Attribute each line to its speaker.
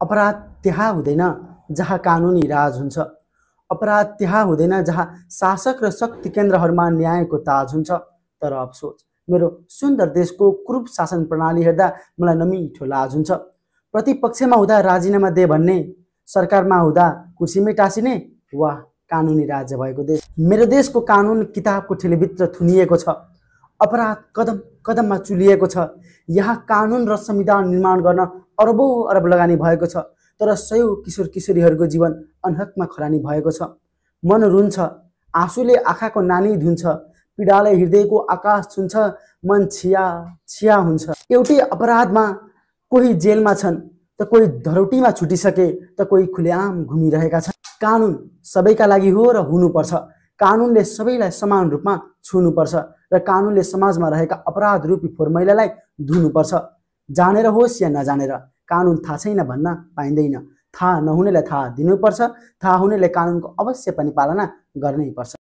Speaker 1: अपराध त्यहाँ हुँदैन जहाँ कानुनी राज हुन्छ। अपराध त्यहाँ हुँदैन जहाँ शासक र शक्ति केन्द्रहरूमा न्यायको ताज हुन्छ। तर अफसोस, मेरो सुन्दर देशको क्रूर शासन प्रणाली हेर्दा मलाई नमिठो लाज हुन्छ। प्रतिपक्षमा हुँदा राजीनामा दे भन्ने, सरकारमा हुँदा कुर्सीमै टाँसिने, वाह कानुनी राज्य भएको देश। मेरो देशको कानुन किताबको ठेलेभित्र थुनिएको छ। अपराध कदम कदममा चुलिएको छ। यहाँ कानुन र संविधान निर्माण गर्न अरबौं अरब लगानी भएको छ। तर सयौं किशोर किशोरीहरूको जीवन अनहकमा खरानी भएको छ। मन रुन्छ, आँसुले आँखाको नानी धुन्छ, पीडाले हृदयको आकाश छुन्छ, मन छिया छिया हुन्छ। एउटै अपराधमा कोही जेलमा छन् त कोही धरौटीमा छुटिसके त कोही खुलेआम घुमिरहेका छन्। कानुन सबैका लागि हो र हुनुपर्छ। कानुनले सबैलाई समान रूपमा छुनुपर्छ र कानुनले समाजमा रहेका अपराध रूपी फोहोर मैलालाई धुनुपर्छ। जानेर होस् या नजानेर, कानुन थाहा छैन भन्न पाइँदैन। थाहा नहुनेलाई थाहा दिनुपर्छ। थाहा हुनेले कानुनको अवश्य पनि पालना गर्नै पर्छ।